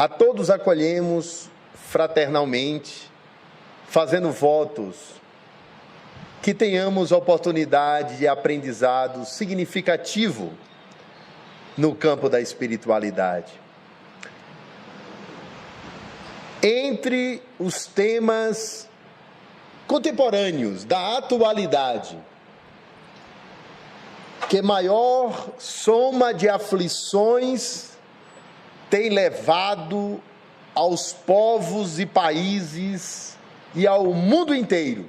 A todos acolhemos fraternalmente, fazendo votos que tenhamos oportunidade de aprendizado significativo no campo da espiritualidade. Entre os temas contemporâneos da atualidade, que maior soma de aflições tem levado aos povos e países e ao mundo inteiro,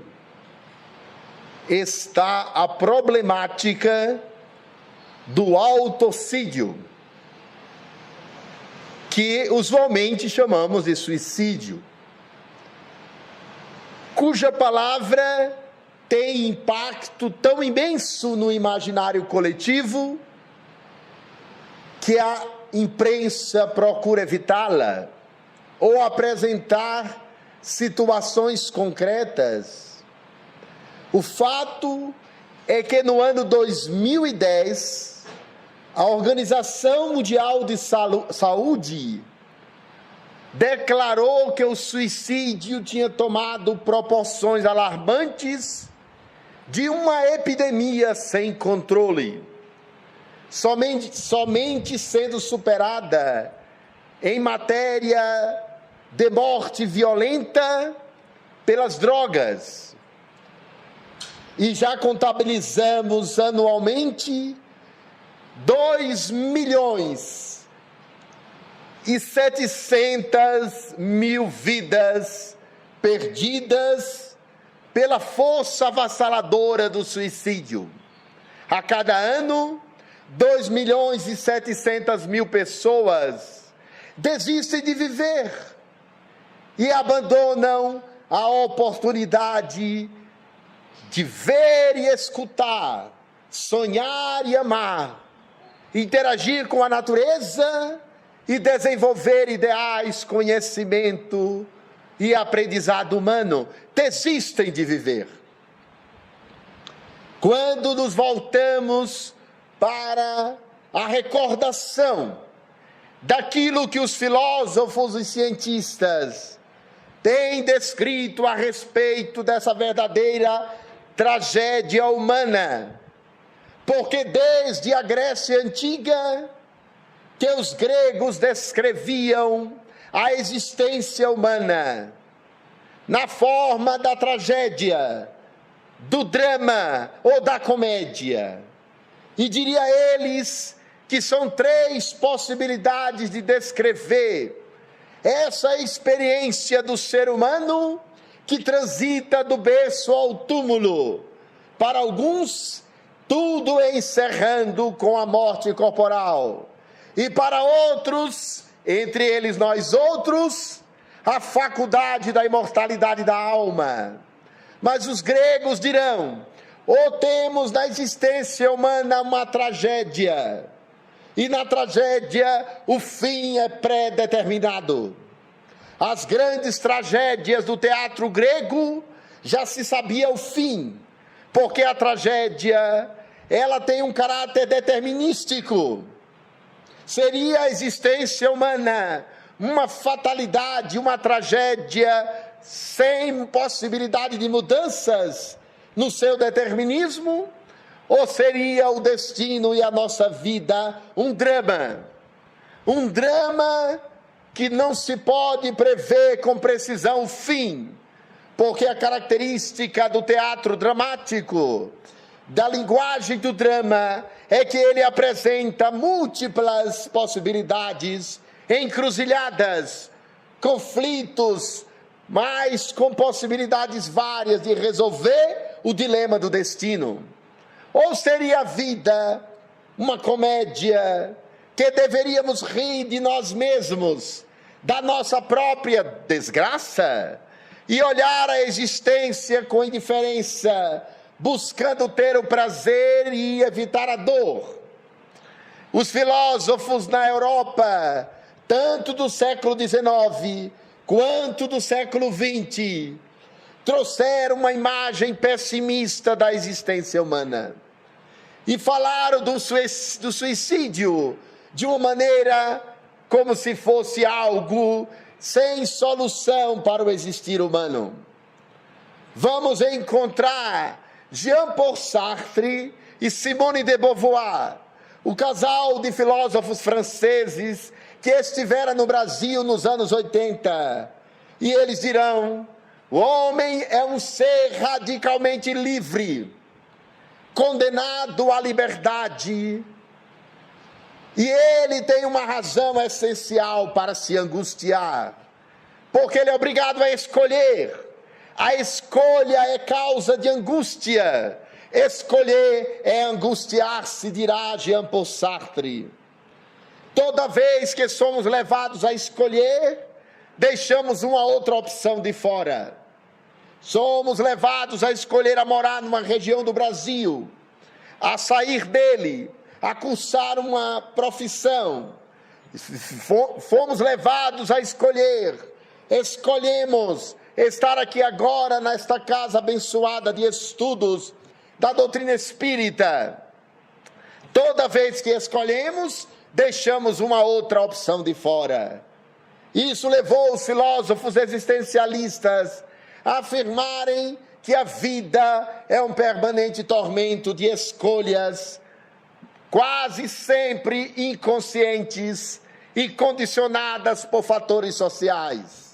está a problemática do autocídio, que usualmente chamamos de suicídio, cuja palavra tem impacto tão imenso no imaginário coletivo que a imprensa procura evitá-la ou apresentar situações concretas. O fato é que no ano 2010, a Organização Mundial de Saúde declarou que o suicídio tinha tomado proporções alarmantes de uma epidemia sem controle, somente sendo superada em matéria de morte violenta pelas drogas. E já contabilizamos anualmente 2.700.000 vidas perdidas pela força avassaladora do suicídio. A cada ano, 2.700.000 pessoas desistem de viver e abandonam a oportunidade de ver e escutar, sonhar e amar, interagir com a natureza e desenvolver ideais, conhecimento e aprendizado humano. Desistem de viver. Quando nos voltamos para a recordação daquilo que os filósofos e cientistas têm descrito a respeito dessa verdadeira tragédia humana, porque desde a Grécia Antiga, que os gregos descreviam a existência humana na forma da tragédia, do drama ou da comédia. E diria eles que são 3 possibilidades de descrever essa experiência do ser humano que transita do berço ao túmulo. Para alguns, tudo encerrando com a morte corporal. E para outros, entre eles nós outros, a faculdade da imortalidade da alma. Mas os gregos dirão: ou temos na existência humana uma tragédia, e na tragédia o fim é pré-determinado. As grandes tragédias do teatro grego já se sabia o fim, porque a tragédia, ela tem um caráter determinístico. Seria a existência humana uma fatalidade, uma tragédia sem possibilidade de mudanças no seu determinismo? Ou seria o destino e a nossa vida um drama? Um drama que não se pode prever com precisão o fim, porque a característica do teatro dramático, da linguagem do drama, é que ele apresenta múltiplas possibilidades, encruzilhadas, conflitos, mas com possibilidades várias de resolver o dilema do destino. Ou seria a vida uma comédia que deveríamos rir de nós mesmos, da nossa própria desgraça, e olhar a existência com indiferença, buscando ter o prazer e evitar a dor? Os filósofos na Europa, tanto do século XIX quanto do século XX, trouxeram uma imagem pessimista da existência humana e falaram do suicídio de uma maneira como se fosse algo sem solução para o existir humano. Vamos encontrar Jean-Paul Sartre e Simone de Beauvoir, o casal de filósofos franceses que estivera no Brasil nos anos 80. E eles dirão: o homem é um ser radicalmente livre, condenado à liberdade, e ele tem uma razão essencial para se angustiar, porque ele é obrigado a escolher. A escolha é causa de angústia. Escolher é angustiar-se, dirá Jean-Paul Sartre. Toda vez que somos levados a escolher, deixamos uma outra opção de fora. Somos levados a escolher a morar numa região do Brasil, a sair dele, a cursar uma profissão. Fomos levados a escolher, escolhemos estar aqui agora nesta casa abençoada de estudos da doutrina espírita. Toda vez que escolhemos, deixamos uma outra opção de fora. Isso levou os filósofos existencialistas a afirmarem que a vida é um permanente tormento de escolhas, quase sempre inconscientes e condicionadas por fatores sociais.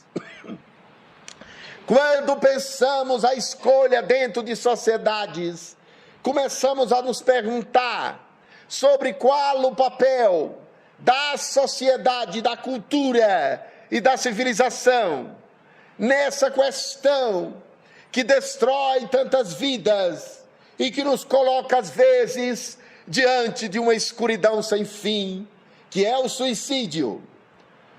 Quando pensamos a escolha dentro de sociedades, começamos a nos perguntar sobre qual o papel da sociedade, da cultura e da civilização nessa questão que destrói tantas vidas e que nos coloca às vezes diante de uma escuridão sem fim, que é o suicídio.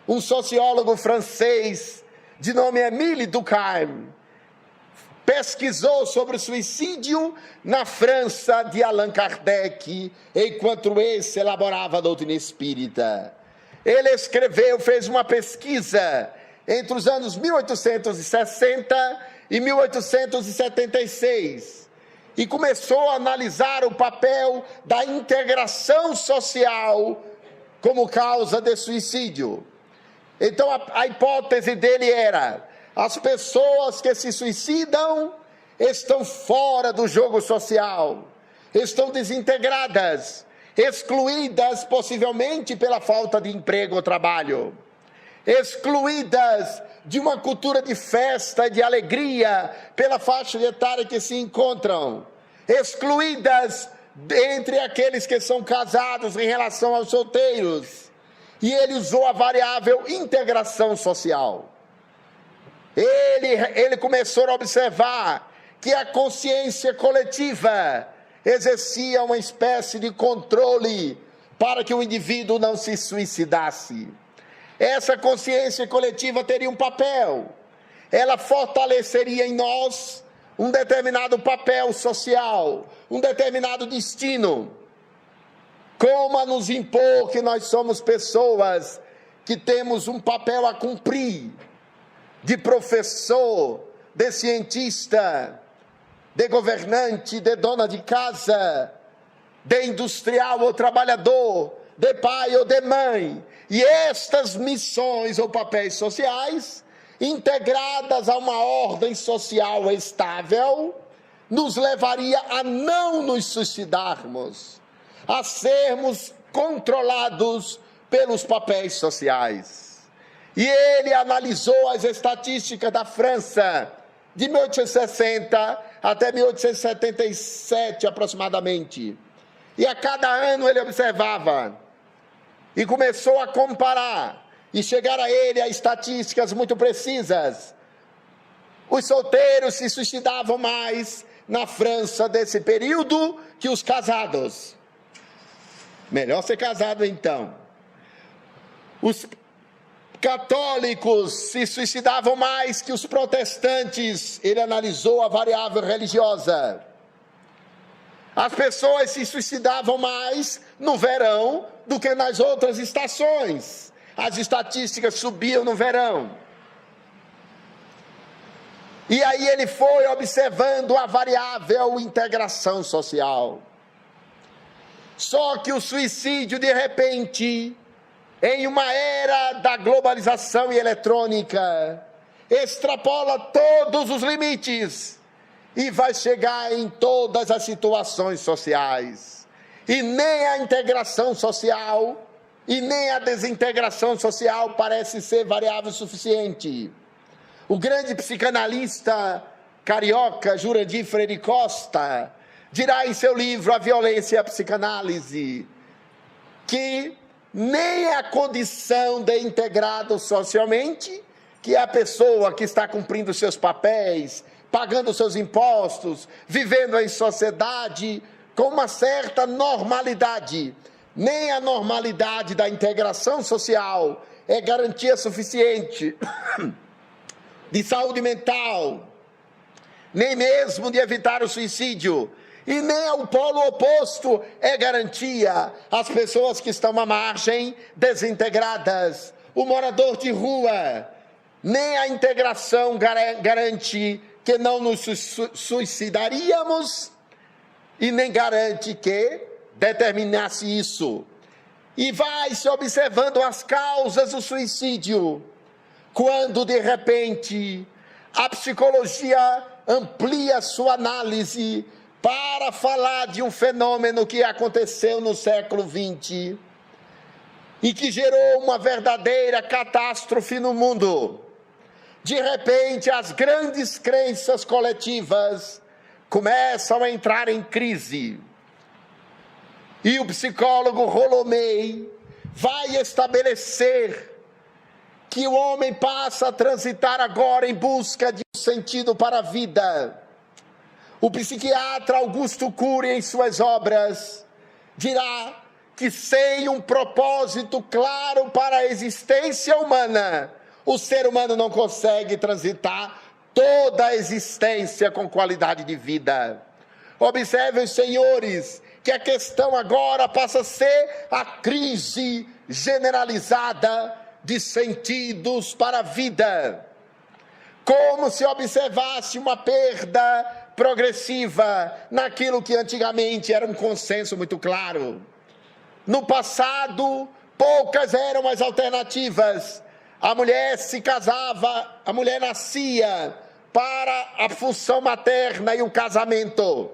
Um sociólogo francês de nome Émile Durkheim pesquisou sobre o suicídio na França de Allan Kardec, enquanto esse elaborava a doutrina espírita. Ele fez uma pesquisa entre os anos 1860 e 1876, e começou a analisar o papel da integração social como causa de suicídio. Então a hipótese dele era: as pessoas que se suicidam estão fora do jogo social, estão desintegradas, excluídas possivelmente pela falta de emprego ou trabalho, excluídas de uma cultura de festa e de alegria pela faixa etária que se encontram, excluídas entre aqueles que são casados em relação aos solteiros. E ele usou a variável integração social. Ele começou a observar que a consciência coletiva exercia uma espécie de controle para que o indivíduo não se suicidasse. Essa consciência coletiva teria um papel. Ela fortaleceria em nós um determinado papel social, um determinado destino. Como a nos impor que nós somos pessoas que temos um papel a cumprir, de professor, de cientista, de governante, de dona de casa, de industrial ou trabalhador, de pai ou de mãe. E estas missões ou papéis sociais, integradas a uma ordem social estável, nos levaria a não nos suicidarmos, a sermos controlados pelos papéis sociais. E ele analisou as estatísticas da França de 1860 até 1877 aproximadamente. E a cada ano ele observava e começou a comparar e chegar a ele a estatísticas muito precisas. Os solteiros se suicidavam mais na França desse período que os casados. Melhor ser casado então. Os católicos se suicidavam mais que os protestantes. Ele analisou a variável religiosa. As pessoas se suicidavam mais no verão do que nas outras estações. As estatísticas subiam no verão. E aí ele foi observando a variável integração social. Só que o suicídio, de repente, em uma era da globalização e eletrônica, extrapola todos os limites e vai chegar em todas as situações sociais. E nem a integração social e nem a desintegração social parece ser variável suficiente. O grande psicanalista carioca Jurandir Freire Costa dirá em seu livro A Violência e a Psicanálise que nem a condição de integrado socialmente, que é a pessoa que está cumprindo seus papéis, pagando seus impostos, vivendo em sociedade com uma certa normalidade, nem a normalidade da integração social é garantia suficiente de saúde mental, nem mesmo de evitar o suicídio, e nem o polo oposto é garantia. As pessoas que estão à margem, desintegradas, o morador de rua, nem a integração garante que não nos suicidaríamos e nem garante que determinasse isso. E vai se observando as causas do suicídio, quando de repente a psicologia amplia sua análise para falar de um fenômeno que aconteceu no século XX e que gerou uma verdadeira catástrofe no mundo. De repente, as grandes crenças coletivas começam a entrar em crise. E o psicólogo Rollo May vai estabelecer que o homem passa a transitar agora em busca de um sentido para a vida. O psiquiatra Augusto Cury, em suas obras, dirá que sem um propósito claro para a existência humana, o ser humano não consegue transitar toda a existência com qualidade de vida. Observem, senhores, que a questão agora passa a ser a crise generalizada de sentidos para a vida. Como se observasse uma perda progressiva naquilo que antigamente era um consenso muito claro. No passado, poucas eram as alternativas. A mulher se casava, a mulher nascia para a função materna e o casamento.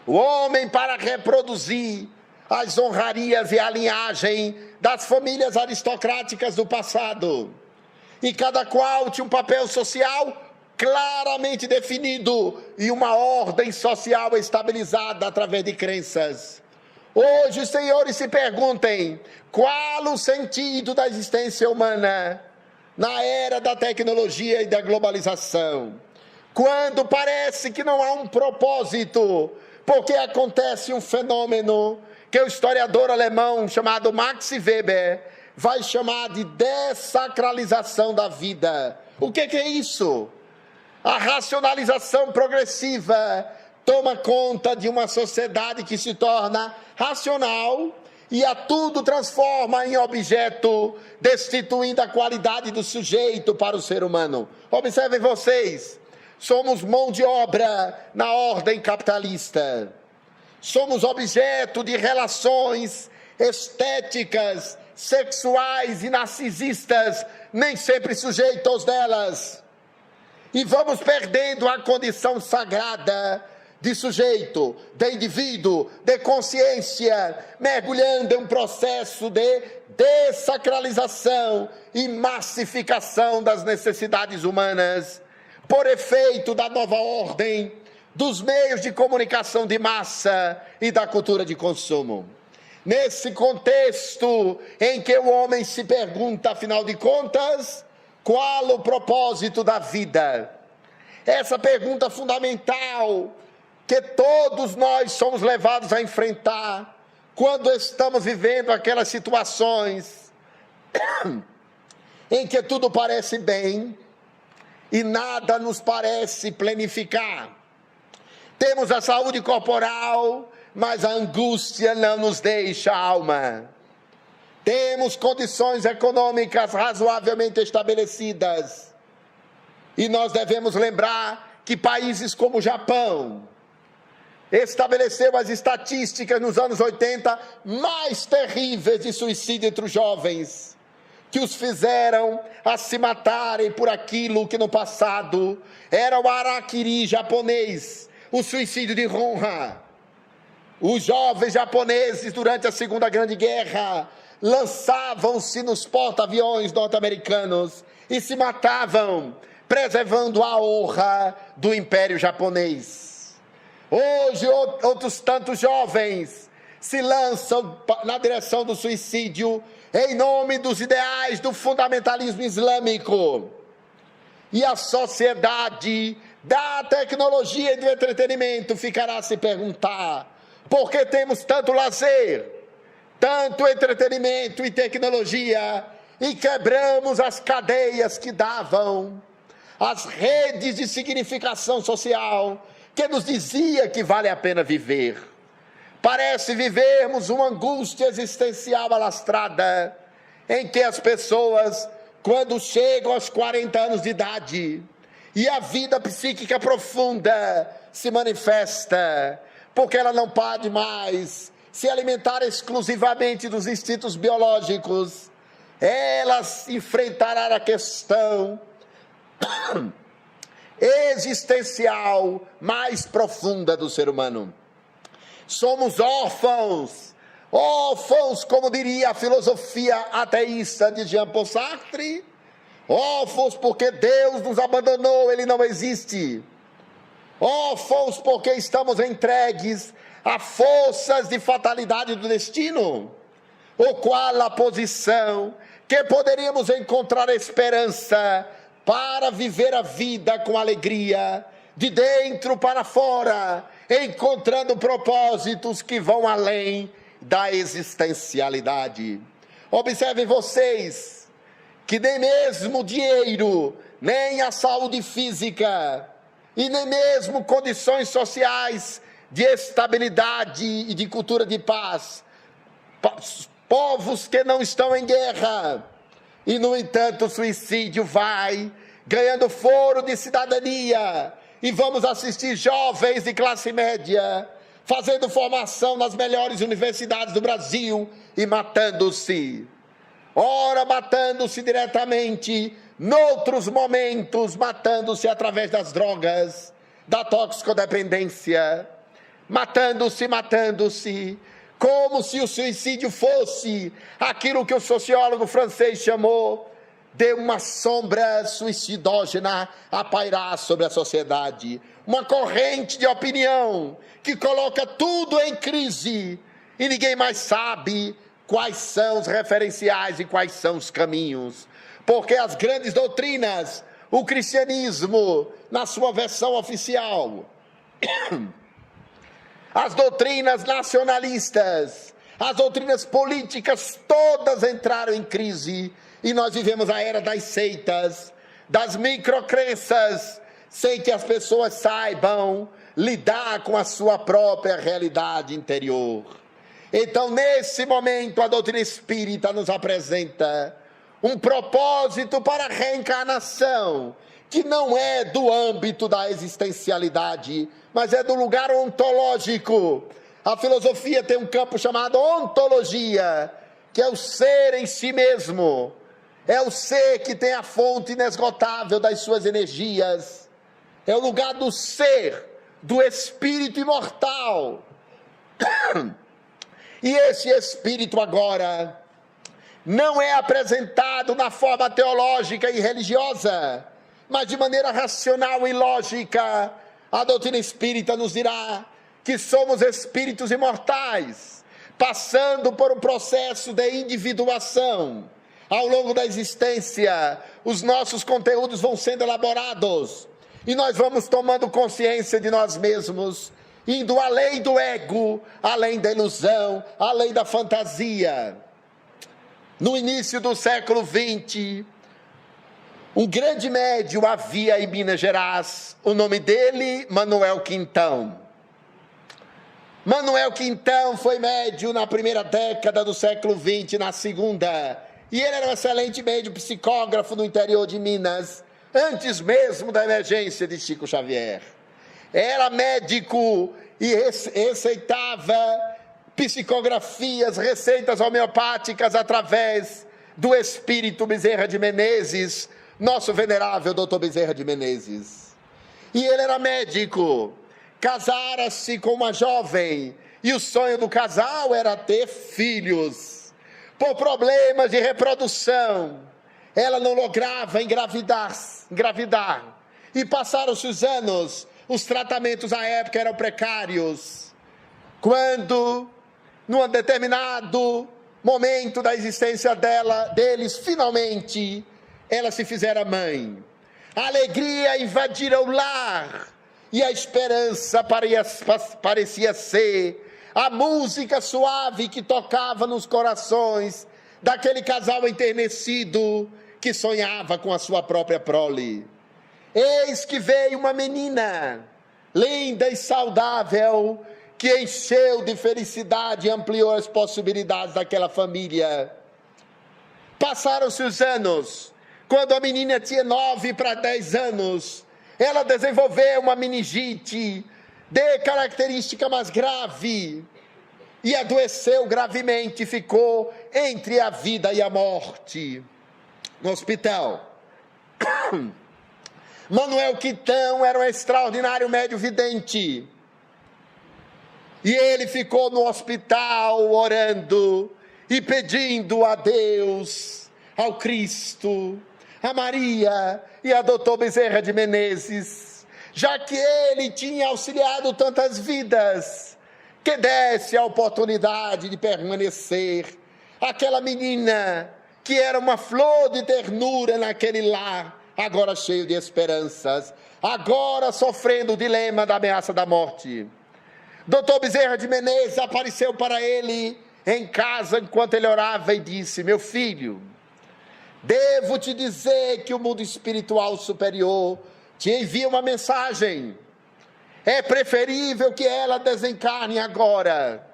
O homem para reproduzir as honrarias e a linhagem das famílias aristocráticas do passado. E cada qual tinha um papel social claramente definido e uma ordem social estabilizada através de crenças. Hoje, os senhores se perguntem, qual o sentido da existência humana na era da tecnologia e da globalização? Quando parece que não há um propósito, porque acontece um fenômeno que o historiador alemão chamado Max Weber vai chamar de dessacralização da vida. O que é isso? A racionalização progressiva toma conta de uma sociedade que se torna racional e a tudo transforma em objeto, destituindo a qualidade do sujeito para o ser humano. Observem vocês, somos mão de obra na ordem capitalista. Somos objeto de relações estéticas, sexuais e narcisistas, nem sempre sujeitos delas. E vamos perdendo a condição sagrada de sujeito, de indivíduo, de consciência, mergulhando em um processo de dessacralização e massificação das necessidades humanas, por efeito da nova ordem, dos meios de comunicação de massa e da cultura de consumo. Nesse contexto em que o homem se pergunta, afinal de contas, qual o propósito da vida? Essa pergunta fundamental que todos nós somos levados a enfrentar quando estamos vivendo aquelas situações em que tudo parece bem e nada nos parece planificar. Temos a saúde corporal, mas a angústia não nos deixa a alma. Temos condições econômicas razoavelmente estabelecidas. E nós devemos lembrar que países como o Japão, estabeleceu as estatísticas nos anos 80 mais terríveis de suicídio entre os jovens, que os fizeram a se matarem por aquilo que no passado era o harakiri japonês, o suicídio de honra. Os jovens japoneses, durante a Segunda Grande Guerra, lançavam-se nos porta-aviões norte-americanos e se matavam, preservando a honra do Império Japonês. Hoje, outros tantos jovens se lançam na direção do suicídio em nome dos ideais do fundamentalismo islâmico. E a sociedade da tecnologia e do entretenimento ficará a se perguntar: por que temos tanto lazer, tanto entretenimento e tecnologia, e quebramos as cadeias que davam, as redes de significação social, que nos dizia que vale a pena viver? Parece vivermos uma angústia existencial alastrada, em que as pessoas, quando chegam aos 40 anos de idade, e a vida psíquica profunda se manifesta, porque ela não pode mais se alimentar exclusivamente dos instintos biológicos, elas enfrentarão a questão existencial mais profunda do ser humano. Somos órfãos, como diria a filosofia ateísta de Jean-Paul Sartre, órfãos porque Deus nos abandonou, Ele não existe. Órfãos porque estamos entregues a forças de fatalidade do destino, ou qual a posição que poderíamos encontrar esperança para viver a vida com alegria, de dentro para fora, encontrando propósitos que vão além da existencialidade. Observem vocês que nem mesmo o dinheiro, nem a saúde física, e nem mesmo condições sociais de estabilidade e de cultura de paz, povos que não estão em guerra, e no entanto o suicídio vai ganhando foro de cidadania, e vamos assistir jovens de classe média fazendo formação nas melhores universidades do Brasil e matando-se, ora matando-se diretamente, noutros momentos matando-se através das drogas, da toxicodependência, matando-se, como se o suicídio fosse aquilo que o sociólogo francês chamou de uma sombra suicidógena a pairar sobre a sociedade, uma corrente de opinião que coloca tudo em crise e ninguém mais sabe quais são os referenciais e quais são os caminhos, porque as grandes doutrinas, o cristianismo na sua versão oficial, as doutrinas nacionalistas, as doutrinas políticas, todas entraram em crise, e nós vivemos a era das seitas, das microcrenças, sem que as pessoas saibam lidar com a sua própria realidade interior. Então, nesse momento, a doutrina espírita nos apresenta um propósito para a reencarnação, que não é do âmbito da existencialidade, mas é do lugar ontológico. A filosofia tem um campo chamado ontologia, que é o ser em si mesmo. É o ser que tem a fonte inesgotável das suas energias. É o lugar do ser, do espírito imortal. E esse espírito agora não é apresentado na forma teológica e religiosa, mas de maneira racional e lógica. A doutrina espírita nos dirá que somos espíritos imortais, passando por um processo de individuação. Ao longo da existência, os nossos conteúdos vão sendo elaborados, e nós vamos tomando consciência de nós mesmos, indo além do ego, além da ilusão, além da fantasia. No início do século XX, um grande médium havia em Minas Gerais, o nome dele, Manuel Quintão. Manuel Quintão foi médium na primeira década do século XX, na segunda, e ele era um excelente médium psicógrafo no interior de Minas, antes mesmo da emergência de Chico Xavier. era médico e receitava psicografias, receitas homeopáticas através do espírito Bezerra de Menezes, nosso venerável doutor Bezerra de Menezes. E ele era médico, casara-se com uma jovem, e o sonho do casal era ter filhos. Por problemas de reprodução, ela não lograva engravidar. E passaram-se os anos, os tratamentos à época eram precários. Quando, num determinado momento da existência deles, finalmente, ela se fizera mãe. A alegria invadira o lar, e a esperança parecia ser a música suave que tocava nos corações daquele casal enternecido que sonhava com a sua própria prole. Eis que veio uma menina, linda e saudável, que encheu de felicidade e ampliou as possibilidades daquela família. Passaram-se os anos. Quando a menina tinha 9 para 10 anos, ela desenvolveu uma meningite de característica mais grave e adoeceu gravemente, ficou entre a vida e a morte no hospital. Manuel Quitão era um extraordinário médium vidente, e ele ficou no hospital orando e pedindo a Deus, ao Cristo, a Maria e a doutor Bezerra de Menezes, já que ele tinha auxiliado tantas vidas, que desse a oportunidade de permanecer aquela menina que era uma flor de ternura naquele lar, agora cheio de esperanças, agora sofrendo o dilema da ameaça da morte. Doutor Bezerra de Menezes apareceu para ele em casa enquanto ele orava e disse: meu filho, devo te dizer que o mundo espiritual superior te envia uma mensagem. É preferível que ela desencarne agora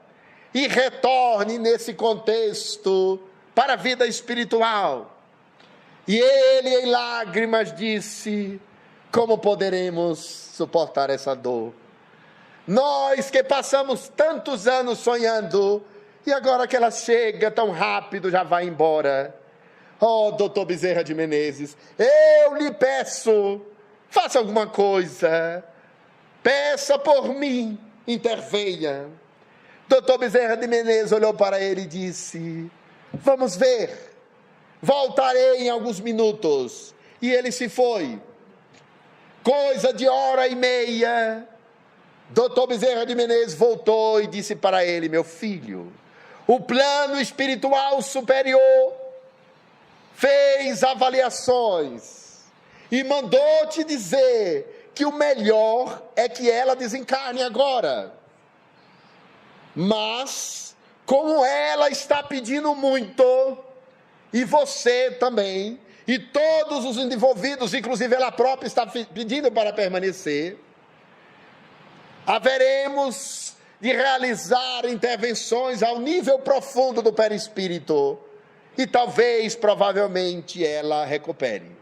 e retorne nesse contexto para a vida espiritual. E ele, em lágrimas, disse: como poderemos suportar essa dor? Nós que passamos tantos anos sonhando, e agora que ela chega tão rápido, já vai embora. Oh, doutor Bezerra de Menezes, eu lhe peço, faça alguma coisa, peça por mim, intervenha. Doutor Bezerra de Menezes olhou para ele e disse: vamos ver, voltarei em alguns minutos. E ele se foi. Coisa de hora e meia, doutor Bezerra de Menezes voltou e disse para ele: meu filho, o plano espiritual superior fez avaliações e mandou te dizer que o melhor é que ela desencarne agora. Mas, como ela está pedindo muito, e você também, e todos os envolvidos, inclusive ela própria está pedindo para permanecer, haveremos de realizar intervenções ao nível profundo do perispírito, e talvez, provavelmente, ela recupere.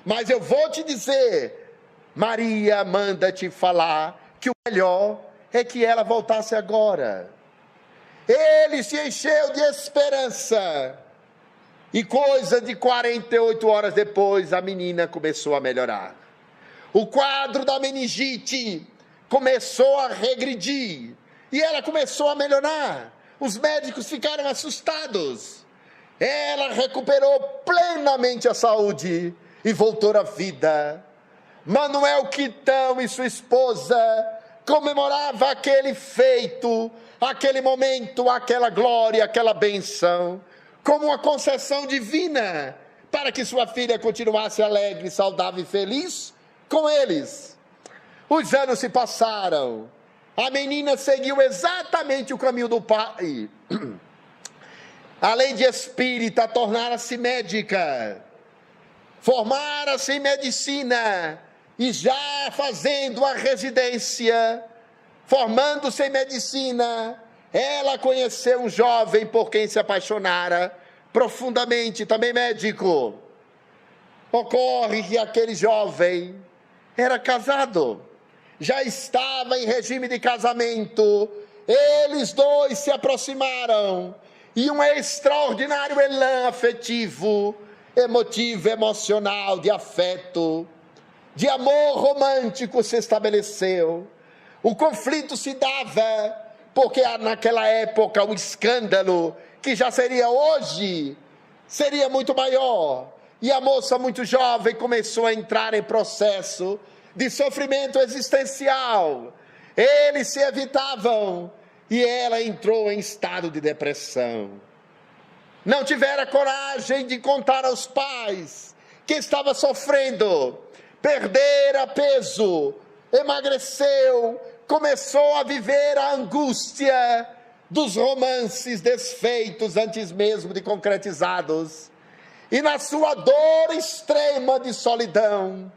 Mas eu vou te dizer, Maria manda te falar que o melhor é que ela voltasse agora. Ele se encheu de esperança, e coisa de 48 horas depois, a menina começou a melhorar. O quadro da meningite começou a regredir, e ela começou a melhorar. Os médicos ficaram assustados. Ela recuperou plenamente a saúde e voltou à vida. Manuel Quitão e sua esposa comemoravam aquele feito, aquele momento, aquela glória, aquela bênção, como uma concessão divina, para que sua filha continuasse alegre, saudável e feliz com eles. Os anos se passaram, a menina seguiu exatamente o caminho do pai. Além de espírita, tornara-se médica, formara-se em medicina, e já fazendo a residência, formando-se em medicina, ela conheceu um jovem por quem se apaixonara profundamente, também médico. Ocorre que aquele jovem era casado, já estava em regime de casamento. Eles dois se aproximaram e um extraordinário elan afetivo, emotivo, emocional, de afeto, de amor romântico se estabeleceu. O conflito se dava porque naquela época o escândalo, que já seria hoje, seria muito maior. E a moça muito jovem começou a entrar em processo de sofrimento existencial. Eles se evitavam e ela entrou em estado de depressão. Não tivera coragem de contar aos pais que estava sofrendo, perdera peso, emagreceu, começou a viver a angústia dos romances desfeitos antes mesmo de concretizados. E na sua dor extrema de solidão,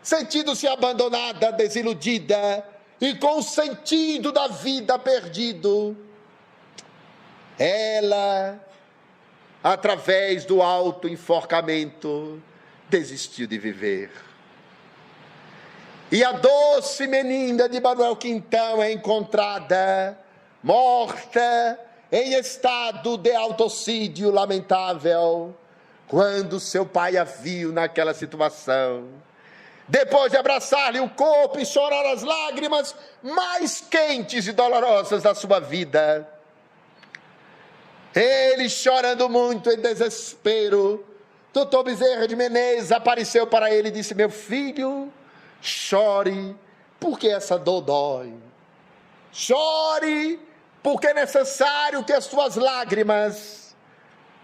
sentindo-se abandonada, desiludida e com o sentido da vida perdido, ela, através do autoenforcamento, desistiu de viver. E a doce menina de Manuel Quintão é encontrada morta em estado de autocídio lamentável, quando seu pai a viu naquela situação. Depois de abraçar-lhe o corpo e chorar as lágrimas mais quentes e dolorosas da sua vida, ele, chorando muito em desespero, doutor Bezerra de Menezes apareceu para ele e disse: meu filho, chore, porque essa dor dói. Chore, porque é necessário que as suas lágrimas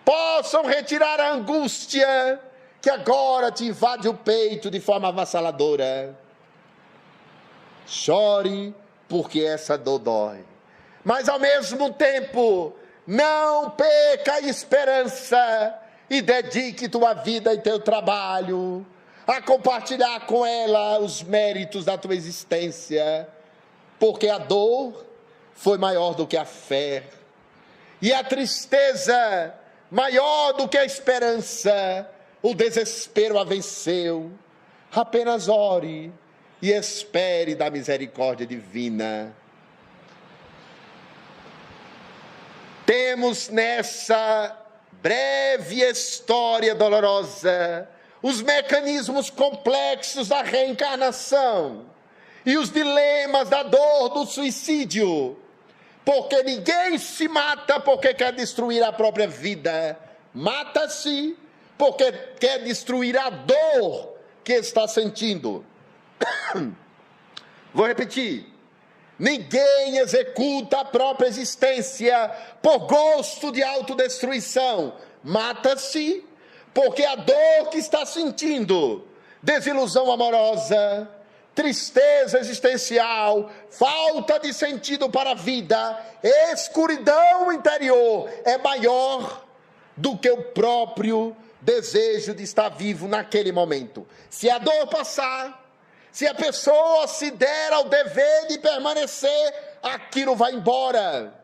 possam retirar a angústia que agora te invade o peito de forma avassaladora. Chore, porque essa dor dói. Mas ao mesmo tempo, não perca a esperança e dedique tua vida e teu trabalho a compartilhar com ela os méritos da tua existência, porque a dor foi maior do que a fé, e a tristeza maior do que a esperança. O desespero a venceu. Apenas ore e espere da misericórdia divina. Temos nessa breve história dolorosa os mecanismos complexos da reencarnação e os dilemas da dor do suicídio, porque ninguém se mata porque quer destruir a própria vida, mata-se porque quer destruir a dor que está sentindo. Vou repetir: ninguém executa a própria existência por gosto de autodestruição, mata-se porque a dor que está sentindo, desilusão amorosa, tristeza existencial, falta de sentido para a vida, escuridão interior, é maior do que o próprio desejo de estar vivo naquele momento. Se a dor passar, se a pessoa se der ao dever de permanecer, aquilo vai embora,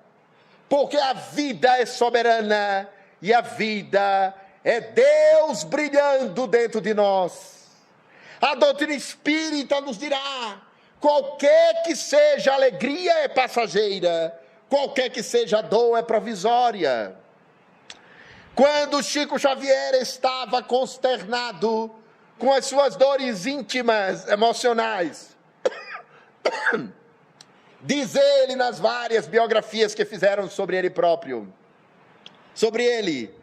porque a vida é soberana e a vida é Deus brilhando dentro de nós. A doutrina espírita nos dirá: qualquer que seja a alegria é passageira, qualquer que seja a dor é provisória. Quando Chico Xavier estava consternado com as suas dores íntimas, emocionais, diz ele nas várias biografias que fizeram sobre ele próprio, sobre ele,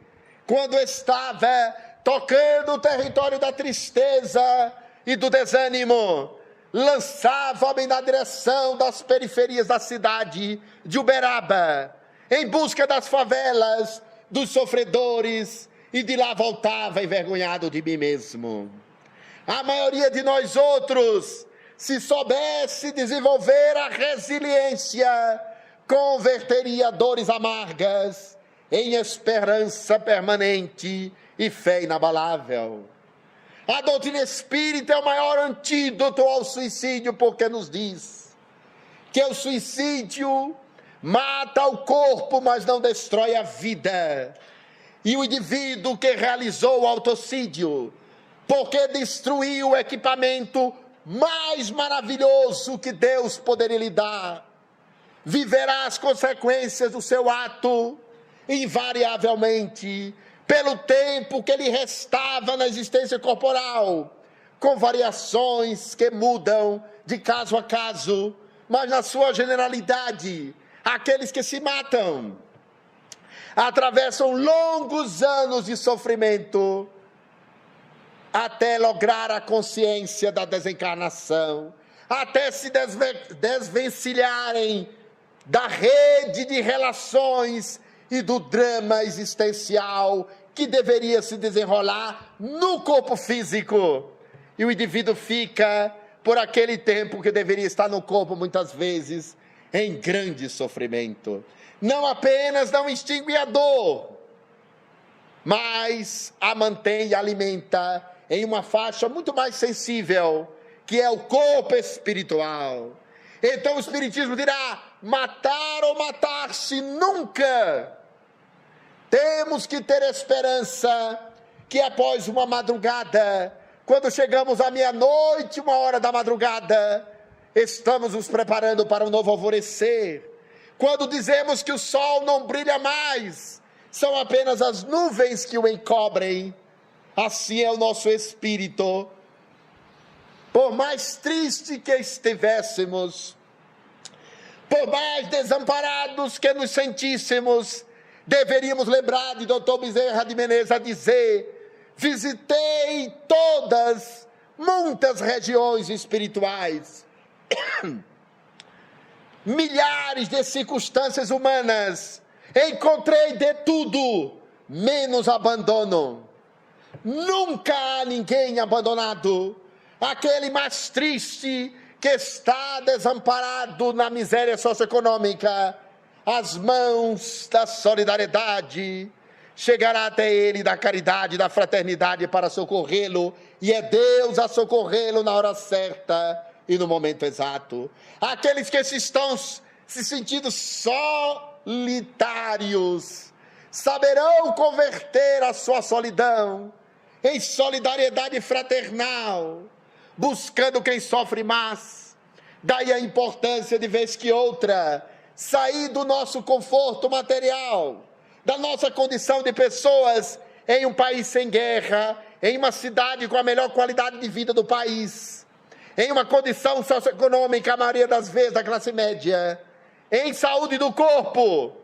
quando estava tocando o território da tristeza e do desânimo, lançava-me na direção das periferias da cidade de Uberaba, em busca das favelas, dos sofredores, e de lá voltava envergonhado de mim mesmo. A maioria de nós outros, se soubesse desenvolver a resiliência, converteria dores amargas em esperança permanente e fé inabalável. A doutrina espírita é o maior antídoto ao suicídio, porque nos diz que o suicídio mata o corpo, mas não destrói a vida. E o indivíduo que realizou o autocídio, porque destruiu o equipamento mais maravilhoso que Deus poderia lhe dar. Viverá as consequências do seu ato, invariavelmente, pelo tempo que lhe restava na existência corporal, com variações que mudam de caso a caso, mas na sua generalidade, aqueles que se matam atravessam longos anos de sofrimento até lograr a consciência da desencarnação, até se desvencilharem da rede de relações e do drama existencial que deveria se desenrolar no corpo físico. E o indivíduo fica, por aquele tempo que deveria estar no corpo, muitas vezes, em grande sofrimento. Não apenas não extingue a dor, mas a mantém e alimenta em uma faixa muito mais sensível, que é o corpo espiritual. Então o Espiritismo dirá: matar ou matar-se nunca. Temos que ter esperança que após uma madrugada, quando chegamos à meia-noite, 1h da madrugada, estamos nos preparando para um novo alvorecer. Quando dizemos que o sol não brilha mais, são apenas as nuvens que o encobrem. Assim é o nosso espírito. Por mais triste que estivéssemos, por mais desamparados que nos sentíssemos, deveríamos lembrar de Dr. Bezerra de Menezes a dizer: visitei muitas regiões espirituais, milhares de circunstâncias humanas, encontrei de tudo, menos abandono. Nunca há ninguém abandonado. Aquele mais triste que está desamparado na miséria socioeconômica, as mãos da solidariedade chegará até ele, da caridade, da fraternidade, para socorrê-lo, e é Deus a socorrê-lo na hora certa e no momento exato. Aqueles que estão se sentindo solitários saberão converter a sua solidão em solidariedade fraternal, buscando quem sofre mais. Daí a importância, de vez que outra, sair do nosso conforto material, da nossa condição de pessoas em um país sem guerra, em uma cidade com a melhor qualidade de vida do país, em uma condição socioeconômica, a maioria das vezes, da classe média, em saúde do corpo,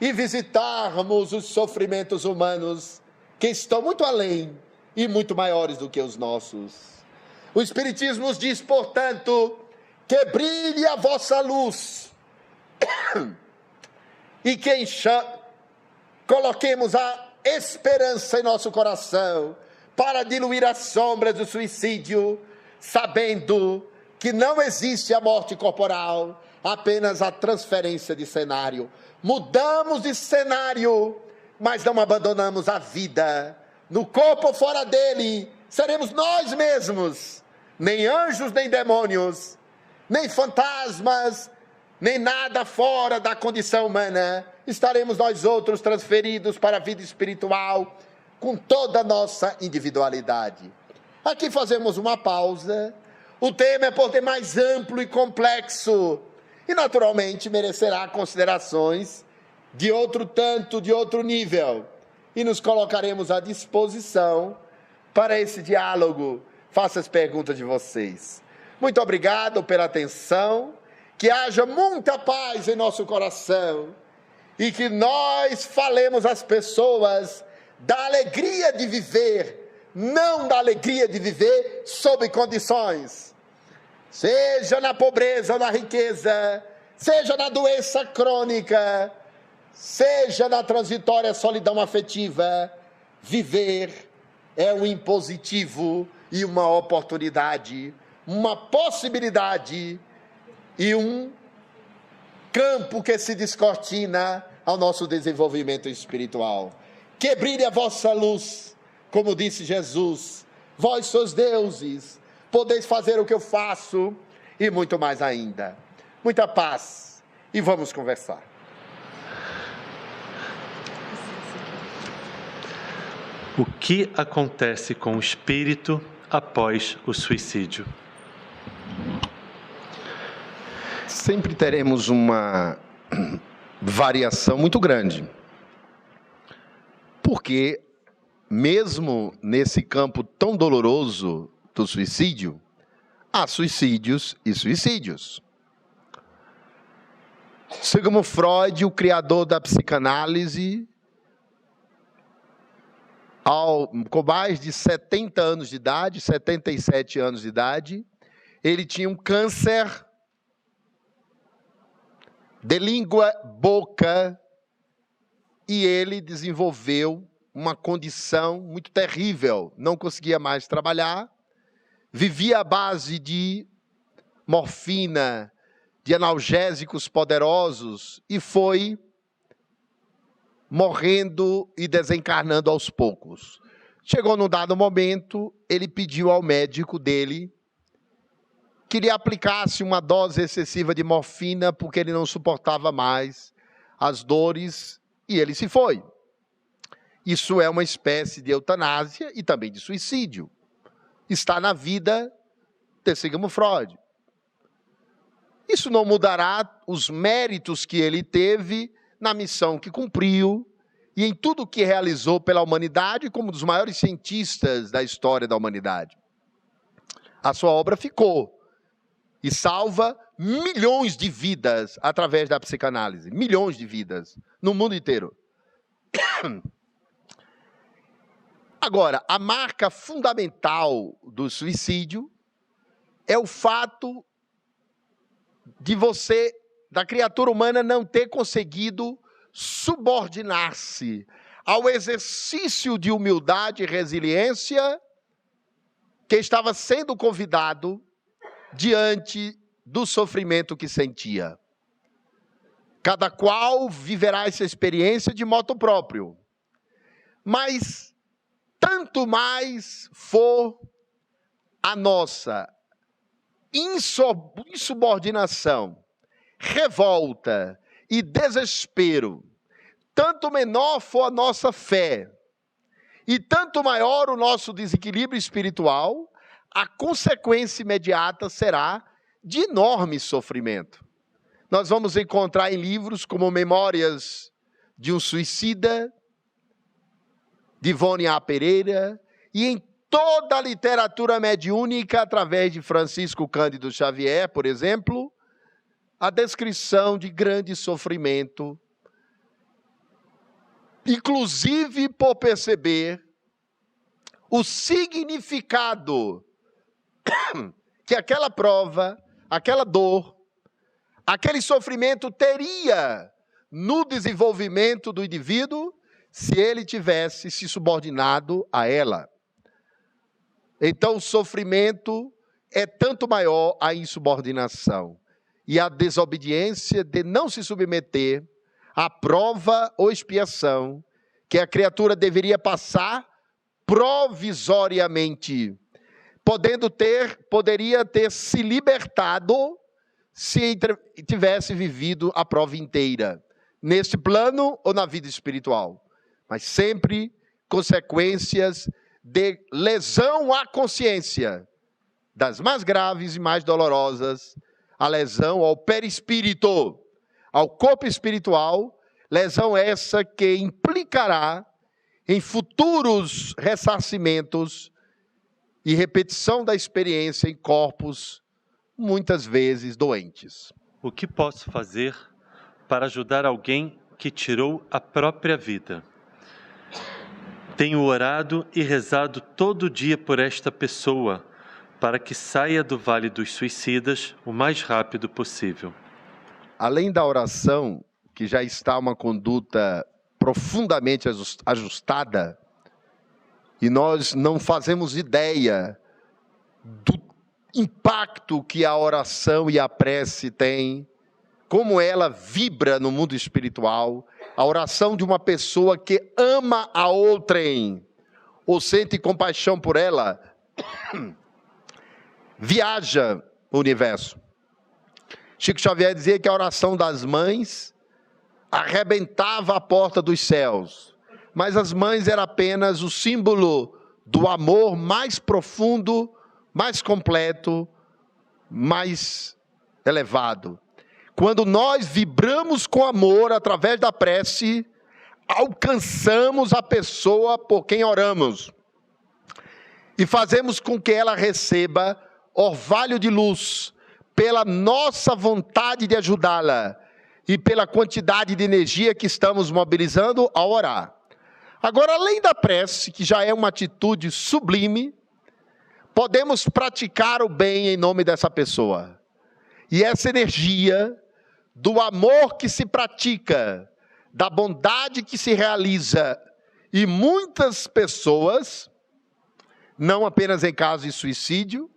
e visitarmos os sofrimentos humanos que estão muito além e muito maiores do que os nossos. O Espiritismo nos diz, portanto, que brilhe a vossa luz e que coloquemos a esperança em nosso coração para diluir as sombras do suicídio, sabendo que não existe a morte corporal, apenas a transferência de cenário. Mudamos de cenário, mas não abandonamos a vida. No corpo ou fora dele, seremos nós mesmos, nem anjos, nem demônios, nem fantasmas, nem nada fora da condição humana. Estaremos nós outros transferidos para a vida espiritual, com toda a nossa individualidade. Aqui fazemos uma pausa. O tema é por demais amplo e complexo, e naturalmente merecerá considerações de outro tanto, de outro nível, e nos colocaremos à disposição para esse diálogo. Faço as perguntas de vocês. Muito obrigado pela atenção, que haja muita paz em nosso coração, e que nós falemos às pessoas da alegria de viver, não da alegria de viver sob condições, seja na pobreza ou na riqueza, seja na doença crônica, seja na transitória solidão afetiva. Viver é um impositivo e uma oportunidade, uma possibilidade e um campo que se descortina ao nosso desenvolvimento espiritual. Que brilhe a vossa luz, como disse Jesus: vós sois deuses, podeis fazer o que eu faço e muito mais ainda. Muita paz e vamos conversar. O que acontece com o espírito após o suicídio? Sempre teremos uma variação muito grande. Porque, mesmo nesse campo tão doloroso do suicídio, há suicídios e suicídios. Sigmund Freud, o criador da psicanálise, com mais de 70 anos de idade, 77 anos de idade, ele tinha um câncer de língua, boca, e ele desenvolveu uma condição muito terrível. Não conseguia mais trabalhar, vivia à base de morfina, de analgésicos poderosos, e foi morrendo e desencarnando aos poucos. Chegou num dado momento, ele pediu ao médico dele que lhe aplicasse uma dose excessiva de morfina, porque ele não suportava mais as dores, e ele se foi. Isso é uma espécie de eutanásia e também de suicídio. Está na vida de Sigmund Freud. Isso não mudará os méritos que ele teve na missão que cumpriu e em tudo que realizou pela humanidade como um dos maiores cientistas da história da humanidade. A sua obra ficou e salva milhões de vidas através da psicanálise. Milhões de vidas no mundo inteiro. Agora, a marca fundamental do suicídio é o fato de da criatura humana, não ter conseguido subordinar-se ao exercício de humildade e resiliência que estava sendo convidado diante do sofrimento que sentia. Cada qual viverá essa experiência de modo próprio. Mas, tanto mais for a nossa insubordinação, revolta e desespero, tanto menor for a nossa fé e tanto maior o nosso desequilíbrio espiritual, a consequência imediata será de enorme sofrimento. Nós vamos encontrar em livros como Memórias de um Suicida, de Ivone A. Pereira, e em toda a literatura mediúnica, através de Francisco Cândido Xavier, por exemplo, a descrição de grande sofrimento, inclusive por perceber o significado que aquela prova, aquela dor, aquele sofrimento teria no desenvolvimento do indivíduo se ele tivesse se subordinado a ela. Então, o sofrimento é tanto maior a insubordinação e a desobediência de não se submeter à prova ou expiação que a criatura deveria passar provisoriamente, poderia ter se libertado se tivesse vivido a prova inteira, neste plano ou na vida espiritual. Mas sempre consequências de lesão à consciência, das mais graves e mais dolorosas, a lesão ao perispírito, ao corpo espiritual, lesão essa que implicará em futuros ressarcimentos e repetição da experiência em corpos muitas vezes doentes. O que posso fazer para ajudar alguém que tirou a própria vida? Tenho orado e rezado todo dia por esta pessoa, para que saia do Vale dos Suicidas o mais rápido possível. Além da oração, que já está uma conduta profundamente ajustada, e nós não fazemos ideia do impacto que a oração e a prece têm, como ela vibra no mundo espiritual, a oração de uma pessoa que ama a outrem, ou sente compaixão por ela, viaja o universo. Chico Xavier dizia que a oração das mães arrebentava a porta dos céus, mas as mães eram apenas o símbolo do amor mais profundo, mais completo, mais elevado. Quando nós vibramos com amor através da prece, alcançamos a pessoa por quem oramos e fazemos com que ela receba orvalho de luz pela nossa vontade de ajudá-la e pela quantidade de energia que estamos mobilizando ao orar. Agora, além da prece, que já é uma atitude sublime, podemos praticar o bem em nome dessa pessoa. E essa energia do amor que se pratica, da bondade que se realiza, e muitas pessoas, não apenas em caso de suicídio,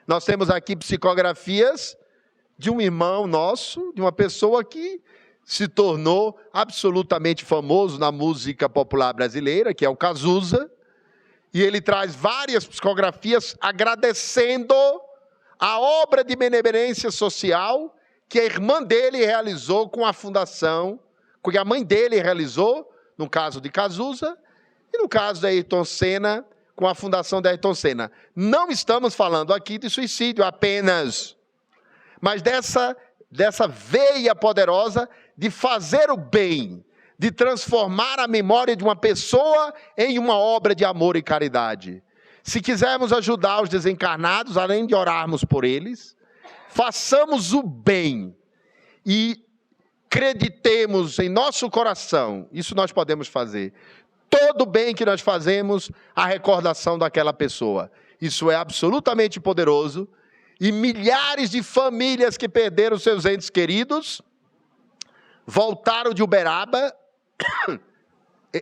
nós temos aqui psicografias de um irmão nosso, de uma pessoa que se tornou absolutamente famoso na música popular brasileira, que é o Cazuza, e ele traz várias psicografias agradecendo a obra de benemerência social que a irmã dele realizou com a fundação, que a mãe dele realizou, no caso de Cazuza, e no caso da Ayrton Senna, com a fundação da Ayrton Senna. Não estamos falando aqui de suicídio apenas, mas dessa veia poderosa de fazer o bem, de transformar a memória de uma pessoa em uma obra de amor e caridade. Se quisermos ajudar os desencarnados, além de orarmos por eles, façamos o bem e acreditemos em nosso coração, isso nós podemos fazer. Todo bem que nós fazemos, a recordação daquela pessoa. Isso é absolutamente poderoso. E milhares de famílias que perderam seus entes queridos, voltaram de Uberaba,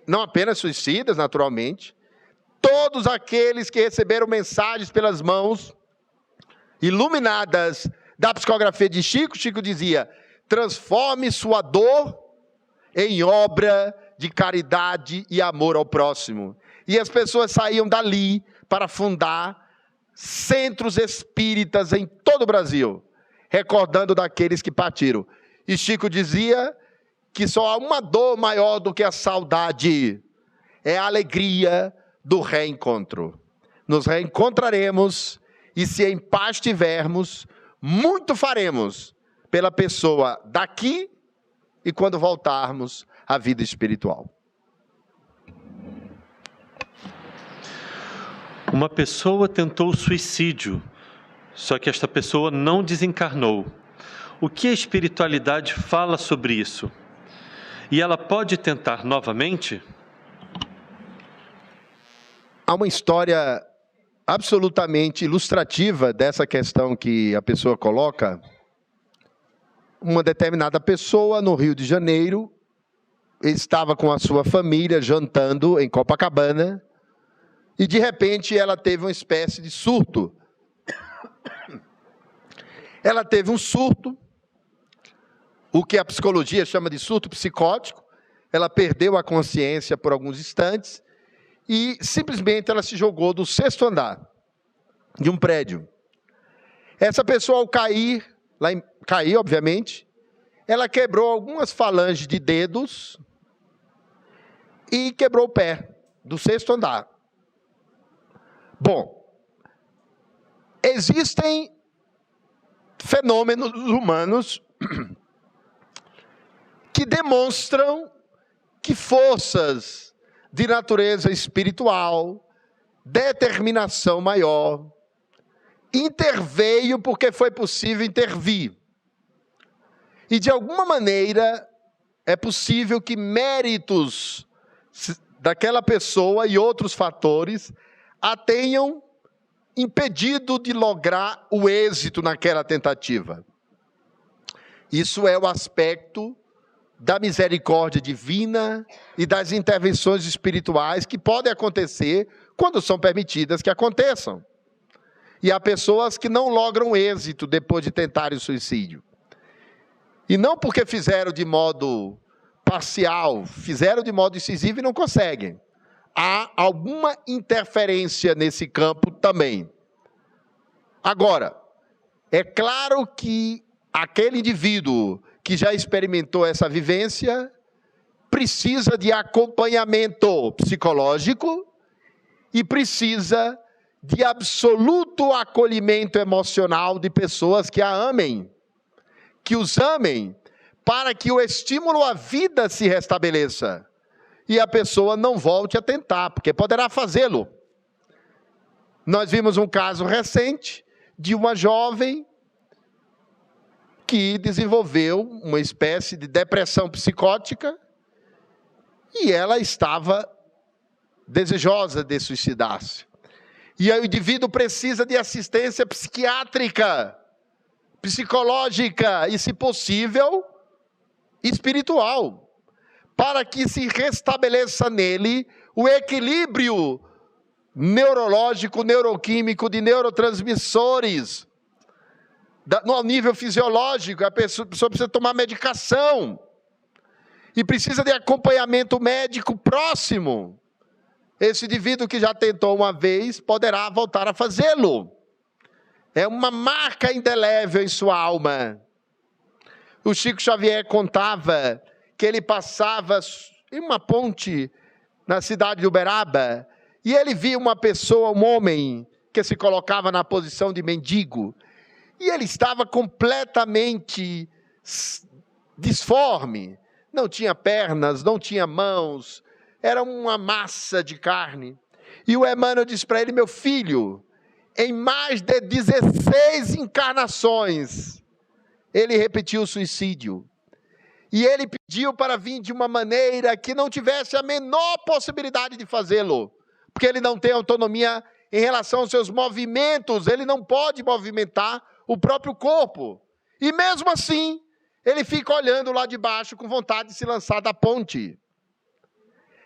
não apenas suicidas, naturalmente, todos aqueles que receberam mensagens pelas mãos iluminadas da psicografia de Chico, Chico dizia: transforme sua dor em obra de caridade e amor ao próximo. E as pessoas saíam dali para fundar centros espíritas em todo o Brasil, recordando daqueles que partiram. E Chico dizia que só há uma dor maior do que a saudade, é a alegria do reencontro. Nos reencontraremos e, se em paz tivermos, muito faremos pela pessoa daqui e quando voltarmos à vida espiritual. Uma pessoa tentou suicídio, só que esta pessoa não desencarnou. O que a espiritualidade fala sobre isso? E ela pode tentar novamente? Há uma história absolutamente ilustrativa dessa questão que a pessoa coloca. Uma determinada pessoa no Rio de Janeiro estava com a sua família jantando em Copacabana e, de repente, ela teve uma espécie de surto. Ela teve um surto, o que a psicologia chama de surto psicótico. Ela perdeu a consciência por alguns instantes e, simplesmente, ela se jogou do 6º andar de um prédio. Essa pessoa, ao cair, obviamente, ela quebrou algumas falanges de dedos e quebrou o pé do 6º andar. Bom, existem fenômenos humanos que demonstram que forças de natureza espiritual, determinação maior, interveio porque foi possível intervir. E, de alguma maneira, é possível que méritos daquela pessoa e outros fatores a tenham impedido de lograr o êxito naquela tentativa. Isso é o aspecto da misericórdia divina e das intervenções espirituais que podem acontecer quando são permitidas que aconteçam. E há pessoas que não logram êxito depois de tentarem o suicídio. E não porque fizeram de modo parcial, fizeram de modo incisivo e não conseguem. Há alguma interferência nesse campo também. Agora, é claro que aquele indivíduo que já experimentou essa vivência precisa de acompanhamento psicológico e precisa de absoluto acolhimento emocional de pessoas que a amem, que os amem, para que o estímulo à vida se restabeleça e a pessoa não volte a tentar, porque poderá fazê-lo. Nós vimos um caso recente de uma jovem que desenvolveu uma espécie de depressão psicótica e ela estava desejosa de suicidar-se. E aí o indivíduo precisa de assistência psiquiátrica, psicológica e, se possível, espiritual, para que se restabeleça nele o equilíbrio neurológico, neuroquímico, de neurotransmissores. No nível fisiológico, a pessoa precisa tomar medicação e precisa de acompanhamento médico próximo. Esse indivíduo que já tentou uma vez poderá voltar a fazê-lo. É uma marca indelével em sua alma. O Chico Xavier contava que ele passava em uma ponte na cidade de Uberaba e ele via uma pessoa, um homem, que se colocava na posição de mendigo. E ele estava completamente disforme. Não tinha pernas, não tinha mãos, era uma massa de carne. E o Emmanuel disse para ele: meu filho, em mais de 16 encarnações, ele repetiu o suicídio. E ele pediu para vir de uma maneira que não tivesse a menor possibilidade de fazê-lo, porque ele não tem autonomia em relação aos seus movimentos, ele não pode movimentar o próprio corpo. E mesmo assim, ele fica olhando lá de baixo com vontade de se lançar da ponte.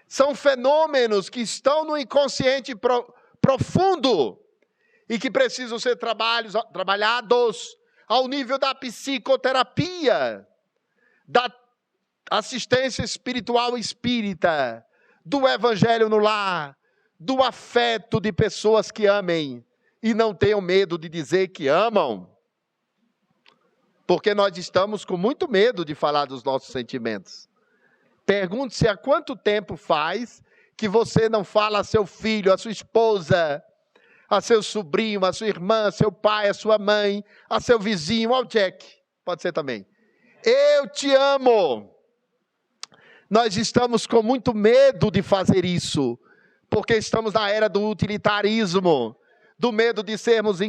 São fenômenos que estão no inconsciente profundo e que precisam ser trabalhados ao nível da psicoterapia, da assistência espiritual espírita, do evangelho no lar, do afeto de pessoas que amem e não tenham medo de dizer que amam. Porque nós estamos com muito medo de falar dos nossos sentimentos. Pergunte-se há quanto tempo faz que você não fala a seu filho, a sua esposa, a seu sobrinho, a sua irmã, a seu pai, a sua mãe, a seu vizinho, ao Jack, pode ser também. Eu te amo. Nós estamos com muito medo de fazer isso, porque estamos na era do utilitarismo, do medo de sermos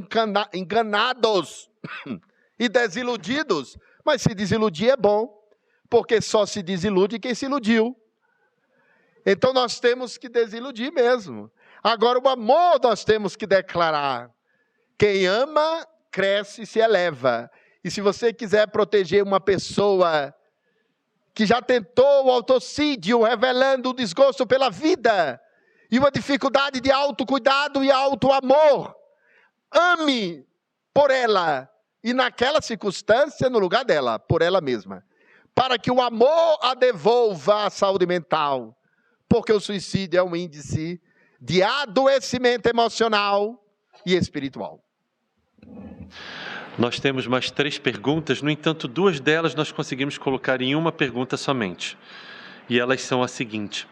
enganados e desiludidos. Mas se desiludir é bom, porque só se desilude quem se iludiu. Então nós temos que desiludir mesmo. Agora o amor nós temos que declarar. Quem ama, cresce e se eleva. E se você quiser proteger uma pessoa que já tentou o autocídio, revelando o desgosto pela vida, e uma dificuldade de autocuidado e autoamor, ame por ela, e naquela circunstância, no lugar dela, por ela mesma, para que o amor a devolva à saúde mental, porque o suicídio é um índice de adoecimento emocional e espiritual. Nós temos mais 3 perguntas, no entanto, 2 delas nós conseguimos colocar em uma pergunta somente. E elas são as seguintes: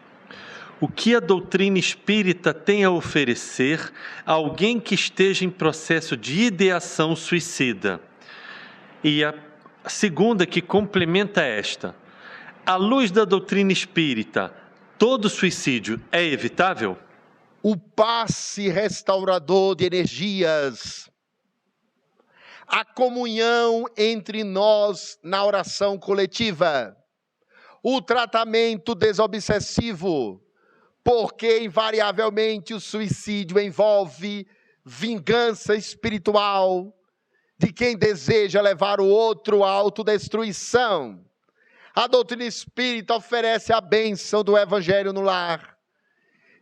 o que a doutrina espírita tem a oferecer a alguém que esteja em processo de ideação suicida? E a segunda, que complementa esta: à luz da doutrina espírita, todo suicídio é evitável? O passe restaurador de energias, a comunhão entre nós na oração coletiva, o tratamento desobsessivo, porque invariavelmente o suicídio envolve vingança espiritual de quem deseja levar o outro à autodestruição. A doutrina espírita oferece a bênção do evangelho no lar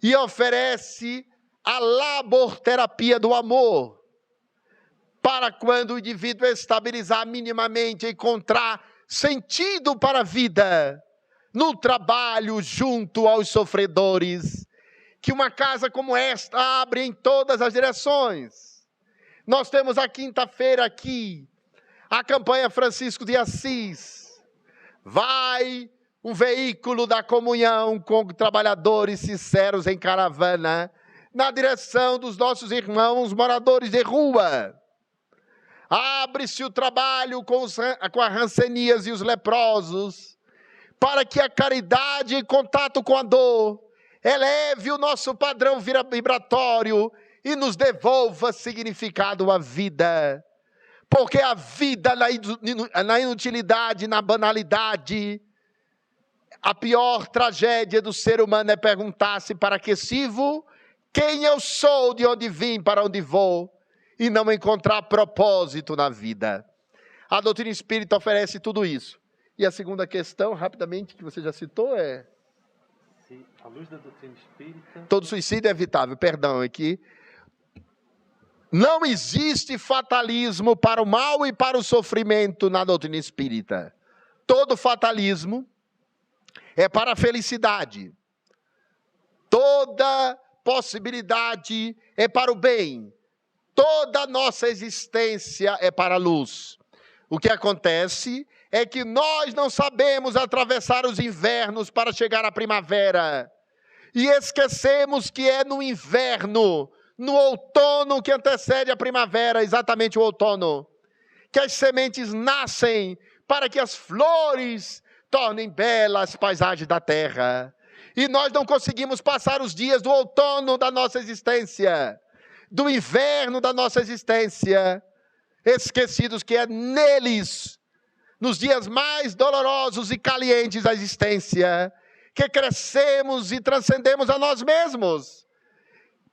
e oferece a laborterapia do amor, para quando o indivíduo estabilizar minimamente, encontrar sentido para a vida, no trabalho junto aos sofredores, que uma casa como esta abre em todas as direções. Nós temos a quinta-feira aqui, a campanha Francisco de Assis. Vai um veículo da comunhão com trabalhadores sinceros em caravana, na direção dos nossos irmãos moradores de rua. Abre-se o trabalho com a rancenias e os leprosos, para que a caridade em contato com a dor eleve o nosso padrão vibratório e nos devolva significado à vida. Porque a vida na inutilidade, na banalidade, a pior tragédia do ser humano é perguntar-se para que sirvo, quem eu sou, de onde vim, para onde vou, e não encontrar propósito na vida. A doutrina espírita oferece tudo isso. E a segunda questão, rapidamente, que você já citou, é... Se à luz da doutrina espírita... Todo suicídio é evitável, perdão, aqui. Não existe fatalismo para o mal e para o sofrimento na doutrina espírita. Todo fatalismo é para a felicidade. Toda possibilidade é para o bem. Toda a nossa existência é para a luz. O que acontece é que nós não sabemos atravessar os invernos para chegar à primavera. E esquecemos que é no inverno, no outono que antecede a primavera, exatamente o outono, que as sementes nascem para que as flores tornem belas paisagens da terra. E nós não conseguimos passar os dias do outono da nossa existência, do inverno da nossa existência, esquecidos que é neles, nos dias mais dolorosos e calientes da existência, que crescemos e transcendemos a nós mesmos.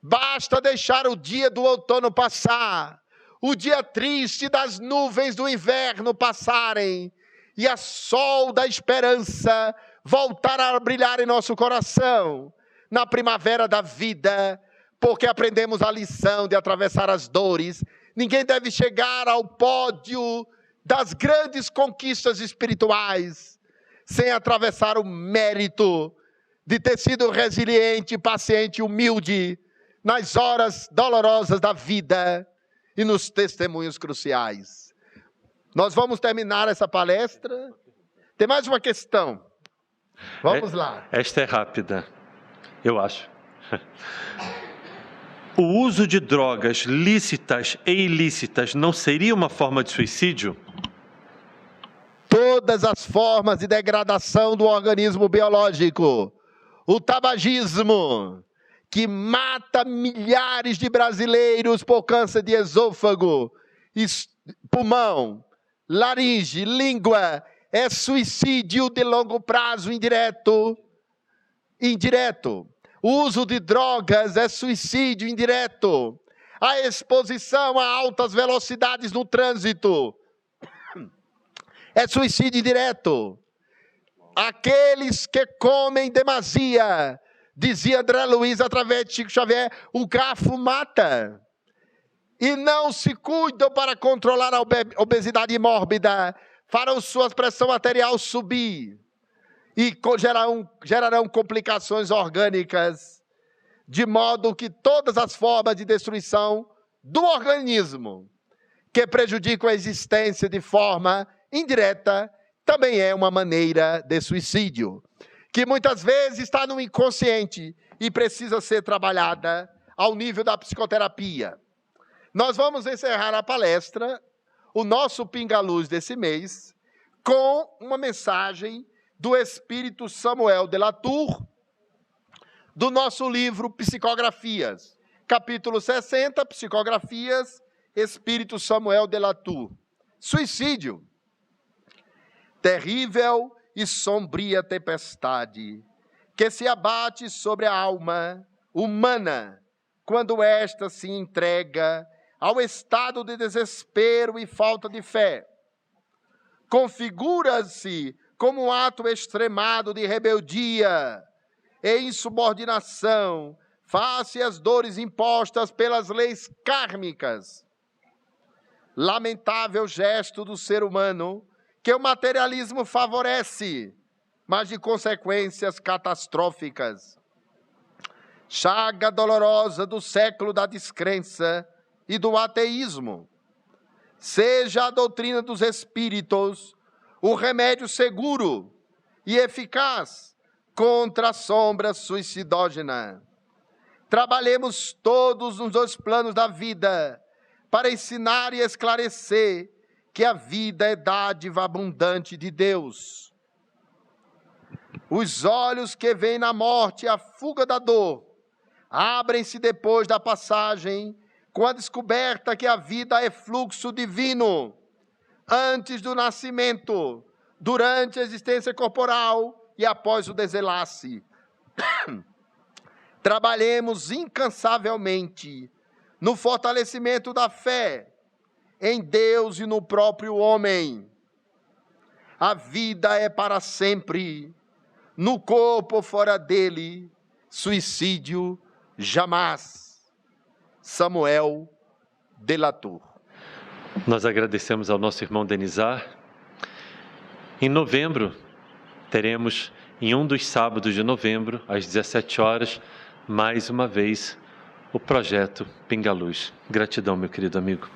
Basta deixar o dia do outono passar, o dia triste das nuvens do inverno passarem, e a sol da esperança voltar a brilhar em nosso coração, na primavera da vida, porque aprendemos a lição de atravessar as dores. Ninguém deve chegar ao pódio das grandes conquistas espirituais sem atravessar o mérito de ter sido resiliente, paciente, humilde nas horas dolorosas da vida e nos testemunhos cruciais. Nós vamos terminar essa palestra. Tem mais uma questão. Vamos lá. Esta é rápida, eu acho. O uso de drogas lícitas e ilícitas não seria uma forma de suicídio? Todas as formas de degradação do organismo biológico. O tabagismo, que mata milhares de brasileiros por câncer de esôfago, pulmão, laringe, língua, é suicídio de longo prazo indireto. O uso de drogas é suicídio indireto. A exposição a altas velocidades no trânsito é suicídio indireto. Aqueles que comem demasia, dizia André Luiz através de Chico Xavier, o garfo mata. E não se cuidam para controlar a obesidade mórbida, farão sua pressão arterial subir e gerarão complicações orgânicas, de modo que todas as formas de destruição do organismo que prejudicam a existência de forma indireta também é uma maneira de suicídio, que muitas vezes está no inconsciente e precisa ser trabalhada ao nível da psicoterapia. Nós vamos encerrar a palestra, o nosso Pinga-Luz desse mês, com uma mensagem do Espírito Samuel de La Tour, do nosso livro Psicografias, capítulo 60, Psicografias, Espírito Samuel de La Tour. Suicídio. Terrível e sombria tempestade que se abate sobre a alma humana quando esta se entrega ao estado de desespero e falta de fé. Configura-se como um ato extremado de rebeldia e insubordinação face às dores impostas pelas leis kármicas. Lamentável gesto do ser humano que o materialismo favorece, mas de consequências catastróficas. Chaga dolorosa do século da descrença e do ateísmo. Seja a doutrina dos espíritos o remédio seguro e eficaz contra a sombra suicidógena. Trabalhemos todos nos dois planos da vida para ensinar e esclarecer que a vida é dádiva abundante de Deus. Os olhos que veem na morte a fuga da dor abrem-se depois da passagem com a descoberta que a vida é fluxo divino, antes do nascimento, durante a existência corporal e após o desenlace. Trabalhemos incansavelmente no fortalecimento da fé em Deus e no próprio homem. A vida é para sempre, no corpo ou fora dele, suicídio jamais. Samuel de La Tour. Nós agradecemos ao nosso irmão Denizar. Em novembro, teremos, em um dos sábados de novembro, às 17 horas, mais uma vez, o projeto Pinga Luz. Gratidão, meu querido amigo.